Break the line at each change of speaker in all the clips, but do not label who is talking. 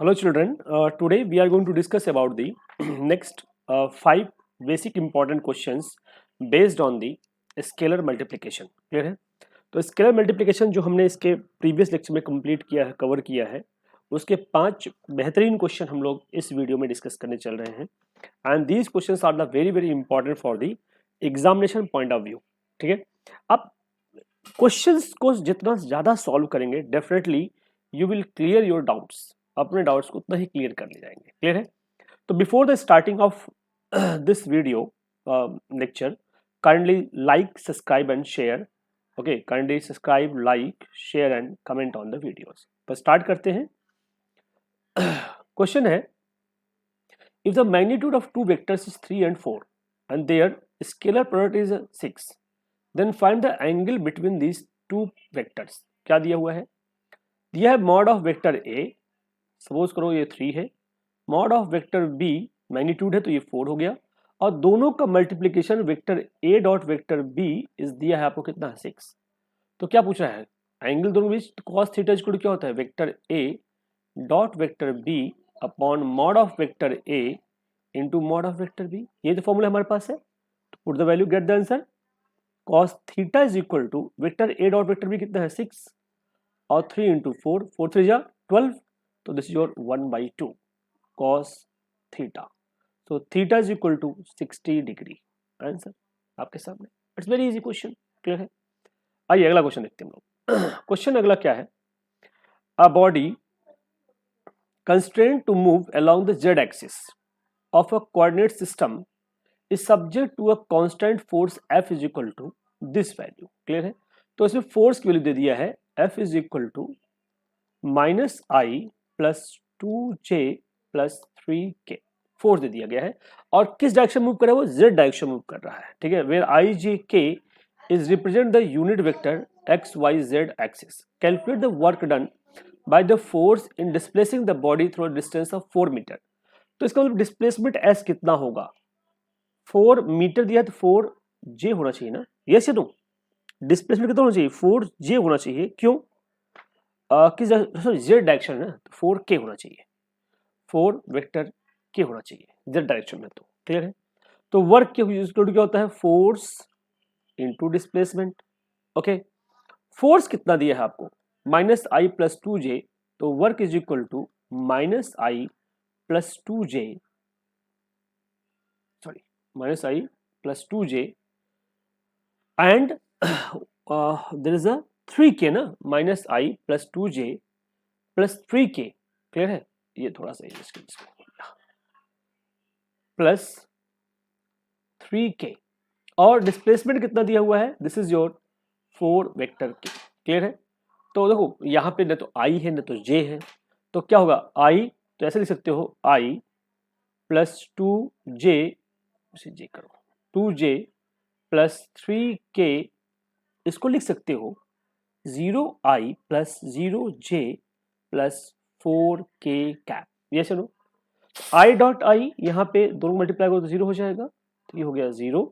Hello children, today we are going to discuss about the next 5 basic important questions based on the scalar multiplication. Clear है? तो scalar multiplication जो हमने इसके previous lecture में complete किया है, cover किया है, उसके 5 बेहतरीन क्वेश्चन हम लोग इस वीडियो में डिस्कस करने चल रहे हैं and these questions are the very very important for the examination point of view. ठीक है, अब क्वेश्चंस को जितना ज़्यादा सॉल्व करेंगे definitely you will clear your doubts, अपने डाउट्स को उतना ही क्लियर कर ले जाएंगे. क्लियर है? तो before the starting of this video lecture, kindly like, subscribe and share. Okay, kindly subscribe, like, share and comment on the videos. तो start करते हैं. क्वेश्चन है, if the magnitude of two vectors is 3 and 4 and their scalar product is 6, then find the angle between these two vectors. क्या दिया हुआ है? दिया है mod of vector A, suppose करो ये 3 है, mod of vector B magnitude है तो ये 4 हो गया, और दोनों का multiplication vector A dot vector B is दिया है आपको कितना, 6. तो क्या पूछ रहा है? एंगल दोनों बीच कॉस थीटा इक्वल टू क्या होता है, vector A dot vector B upon mod of vector A into mod of vector B. ये तो फॉर्मूला हमारे पास है. Put the value, get the answer. Cos theta is equal to vector A dot vector B कितना है, 6, और 3 into 4, 4 3 जा 12, तो this is your 1/2 cos theta. So theta is equal to 60 degree. Answer आपके सामने. It's very easy question. Clear है? आइए अगला क्वेश्चन देखते हैं हम लोग. क्वेश्चन अगला क्या है? A body constrained to move along the z axis of a coordinate system is subject to a constant force F is equal to this value. Clear है? तो इसमें फोर्स की वैल्यू दे दिया है F is equal to -I plus 2j plus 3k. Force दे दिया गया है और किस डायरेक्शन मूव कर रहा है वो, z डायरेक्शन मूव कर रहा है. ठीक है, where I J K is represent the unit vector X Y Z axis. Calculate the work done by the force in displacing the body through a distance of 4 metre. तो इसका मतलब displacement S कितना होगा, 4 metre दिया है तो 4j होना चाहिए ना. यस या नो? डिस्प्लेसमेंट कितना होना चाहिए, 4j होना चाहिए. क्यों? किस जेड डायरेक्शन है ना, तो 4k होना चाहिए. 4 वेक्टर के होना चाहिए जेड डायरेक्शन में. तो क्लियर है? तो वर्क क्या होता है, force into displacement. Okay, force कितना दिया है आपको, -I प्लस 2j, तो work is equal to -I plus 2j, sorry -I plus 2j and there is a 3k ना, -I plus 2j plus 3k. Clear है? ये थोड़ा सा प्लस 3k और डिस्प्लेसमेंट कितना दिया हुआ है, दिस इज योर 4 वेक्टर के. क्लियर है? तो देखो यहाँ पे न तो i है न तो j है, तो क्या होगा, i तो ऐसे लिख सकते हो i प्लस 2j, j करो 2j प्लस 3k, इसको लिख सकते हो 0i plus 0j plus 4k cap. ये सुनो, आई डॉट आई यहाँ पे दोनों मल्टीप्लाई करो तो 0 हो जाएगा, तो ये हो गया 0.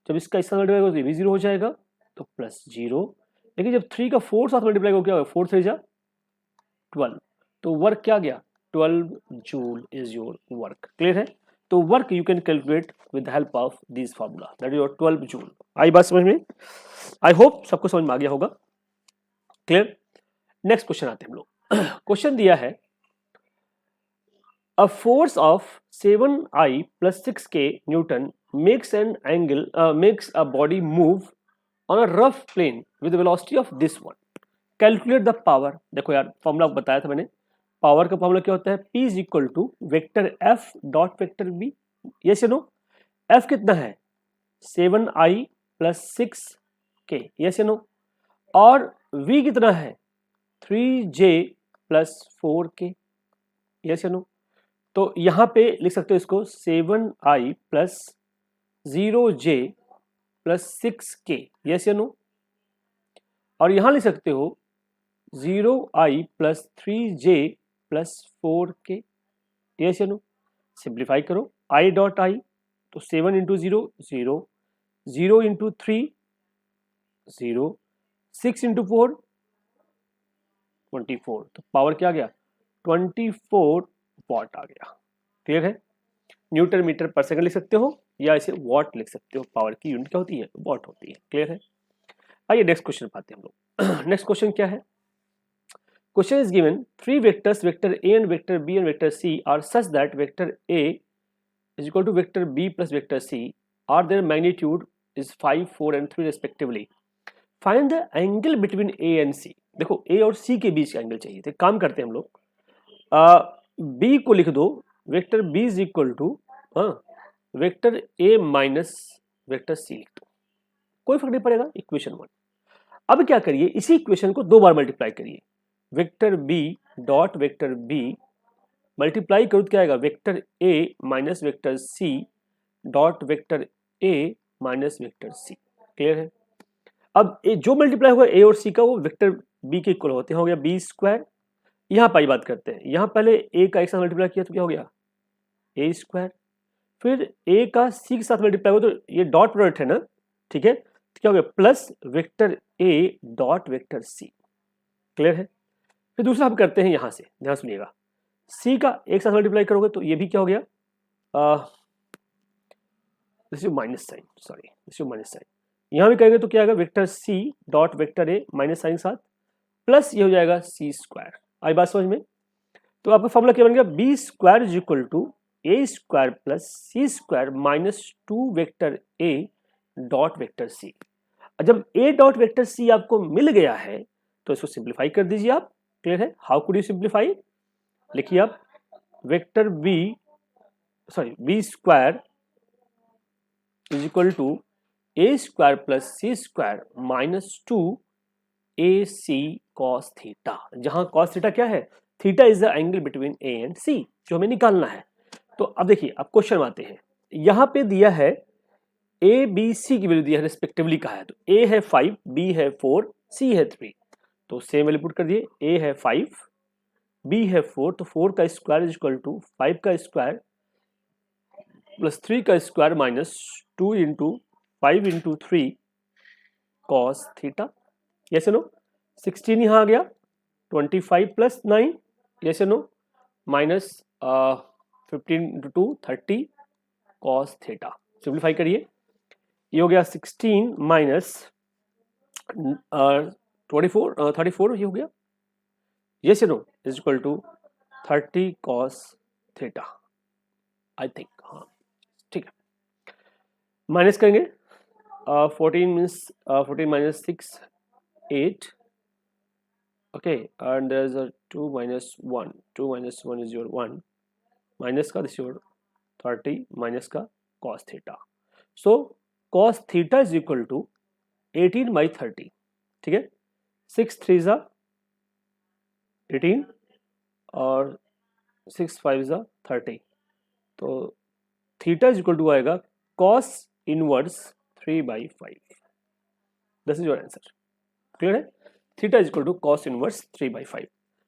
जब इसका इसका मल्टीप्लाई करो तो ये भी 0 हो जाएगा, तो प्लस 0. लेकिन जब 3 का 4 साथ मल्टीप्लाई करो क्या होगा, 4 3 जा 12, तो वर्क क्या गया, 12 joule is your work. Clear है? तो work you can calculate with the help of this formula, that is your 12 joule. आई बात समझ में? आई होप सबको समझ में आ गया होगा. क्लियर? नेक्स्ट क्वेश्चन आते हैं हम लोग. क्वेश्चन दिया है, a force of 7I plus 6k Newton makes makes a body move on a rough plane with the velocity of this one. Calculate the power. देखो यार फॉर्मूला बताया था मैंने, पावर का फॉर्मूला क्या होता है, P is equal to vector F dot vector B. Yes या नो? F कितना है, 7I प्लस 6k. यस या नो? और V कितना है, 3j प्लस 4k. यस या नो? तो यहां पे लिख सकते हो इसको 7I plus 0j plus 6k. Yes या नो? और यहां लिख सकते हो 0I plus 3j plus 4k. Yes या नो? सिंप्लीफाई करो, i डॉट आई, तो 7 इंटू 0 0, 0 इंटू 3 0, 6 इंटू 4 24, तो पावर क्या गया, 24 वॉट आ गया। क्लियर है? न्यूटन मीटर पर सेकंड लिख सकते हो या इसे वॉट लिख सकते हो। पावर की यूनिट क्या होती है? वॉट होती है। क्लियर है? आइए नेक्स्ट क्वेश्चन पाते हैं हम लोग। नेक्स्ट क्वेश्चन क्या है? Question is given, three vectors, vector A and vector B and vector C are such that vector A is equal to vector B plus vector C are their magnitude is 5, 4 and 3 respectively. Find the angle between A and C. देखो A और C के बीच का angle चाहिए। तो काम करते हैं हम लोग, B को लिख दो, vector B is equal to vector A minus vector C लिख दो, कोई फर्क नहीं पड़ेगा। इक्वेशन 1। अब क्या करिए, इसी इक्वेशन को दो बार मल्टीप्लाई करिए। Vector B dot vector B multiply करो तो क्या आएगा? Vector A minus vector C dot vector A minus vector C. Clear है? अब ए जो मल्टीप्लाई हुआ ए और सी का वो वेक्टर बी के इक्वल होते हैं, हो गया बी स्क्वायर। यहाँ पाई बात करते हैं, यहाँ पहले ए का एक साथ मल्टीप्लाई किया तो क्या हो गया? ए स्क्वायर। फिर ए का सी के साथ मल्टीप्लाई हुआ तो ये डॉट प्रोडक्ट है ना, ठीक है, तो क्या हो गया? Plus vector A dot vector C. Clear है? फिर दूसरा हम करते हैं यहाँ से, ध्यान सुनिएगा, सी का एक साथ मल्टीप्लाई करोगे तो ये भी क्या हो गया? This is minus sign, sorry this is minus sign. यहाँ भी करेंगे तो क्या आएगा? Vector C dot vector A minus sign के साथ प्लस ये हो जाएगा सी स्क्वायर। आई बात समझ में? तो आपका फॉर्मूला क्या बन गया? B square is equal to A square plus C square minus 2 vector A dot vector C. जब ए डॉट वेक्टर सी आपको मिल गया है तो इसको सिंप्लीफाई कर दीजिए आप। क्लियर है? How could you simplify? लिखिए आप, vector B square is equal to A square plus C square minus 2 A C cos theta, जहां कॉस थीटा क्या है? Theta is the angle between A and C, जो हमें निकालना है। तो अब देखिए, अब क्वेश्चन आते हैं। यहां पे दिया है ए बी सी की वैल्यू दिया है, रिस्पेक्टिवली कहा है। तो ए है 5, बी है 4, सी है 3, तो सेम वैल्यू पुट कर दिए। ए है 5, बी है 4, तो 4 का स्क्वायर इज इक्वल टू 5 का स्क्वायर प्लस 3 का square minus 2 into 5 into 3 cos theta. Yes no? 16 यहाँ आ गया, 25 plus 9, yes no, minus 15 into 2 30 cos theta. Simplify करिए, ये हो गया 16 माइनस 34 ये हो गया, yes no, is equal to 30 cos theta. I think, हाँ ठीक है। माइनस करेंगे, 14 means 14 minus 6 8, okay, and there is a 2 minus 1, 2 minus 1 is your 1, minus का दिस योर 30 माइनस का cos theta. So cos theta is equal to 18 by 30, ठीक है, 6 3 जा 18 और 6 5 जा 30, तो थीटा इज इक्वल टू आएगा cos inverse 3/5। This is your answer. Clear है? Theta is equal to cos inverse 3/5।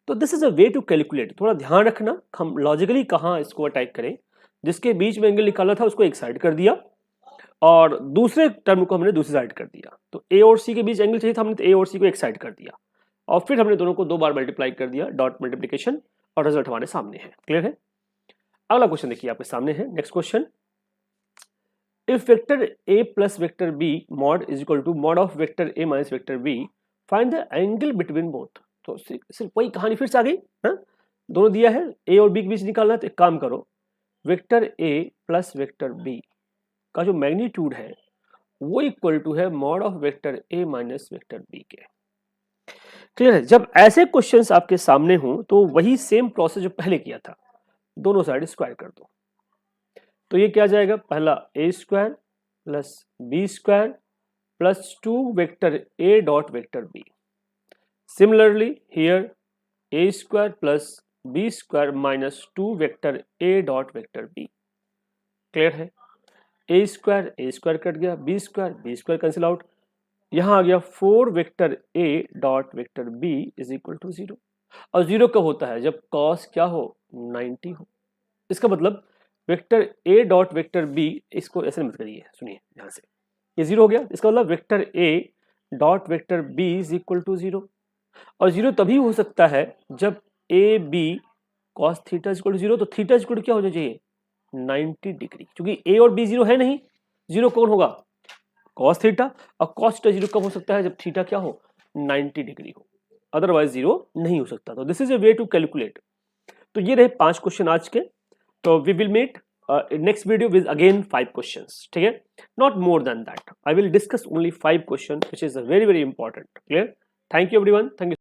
तो this is a way to calculate. थोड़ा ध्यान रखना, हम लॉजिकली कहाँ इसको अटैक करें। जिसके बीच में एंगल निकाला था उसको एक साइड कर दिया और दूसरे टर्म को हमने दूसरी साइड कर दिया। तो ए और सी के बीच एंगल चाहिए था, हमने तो ए और सी को एक साइड कर दिया और फिर हमने दोनों को दो बार मल्टीप्लाई कर दिया, डॉट मल्टीप्लिकेशन, और रिजल्ट हमारे सामने है। क्लियर है? अगला क्वेश्चन देखिए आपके सामने है। Next question, if vector A plus vector B mod is equal to mod of vector A minus vector B, find the angle between both. तो सिर्फ वही कहानी फिर से आ गई, दोनों दिया है, ए और बी के बीच निकालना है। तो एक काम करो, vector A plus vector B का जो मैग्नीट्यूड है वो इक्वल टू है mod of vector A minus vector B के। क्लियर है? जब ऐसे क्वेश्चंस आपके सामने हो तो वही सेम प्रोसेस जो पहले किया था, दोनों साइड स्क्वायर कर दो। तो ये क्या जाएगा? पहला A square plus B square plus 2 vector A dot vector B. Similarly here A square plus B square minus 2 vector A dot vector B. Clear है? ए स्क्वायर कट गया, बी स्क्वायर कैंसिल आउट, यहां आ गया 4 vector A dot vector B is equal to 0। और 0 कब होता है? जब कॉस क्या हो? 90 हो। इसका मतलब vector A dot vector B, इसको ऐसे मत करिए, सुनिए ध्यान से, ये 0 हो गया। इसका मतलब vector A dot vector B is equal to 0। और 0 तभी हो सकता है जब A B cos theta equal to 0, तो थीटा इक्वल टू क्या होना चाहिए 90 डिग्री, क्योंकि ए और बी 0 है नहीं, 0 कौन होगा कॉस थीटा, और कॉस थीटा 0 कब हो सकता है जब थीटा क्या हो 90 डिग्री हो, अदरवाइज 0 नहीं हो सकता। तो this is a way to calculate. तो ये रहे 5 क्वेश्चन आज के। तो we will meet next video with again 5 questions, ठीक है, not more than that. I will discuss only 5 question which is very very important. Clear? Thank you everyone, thank you.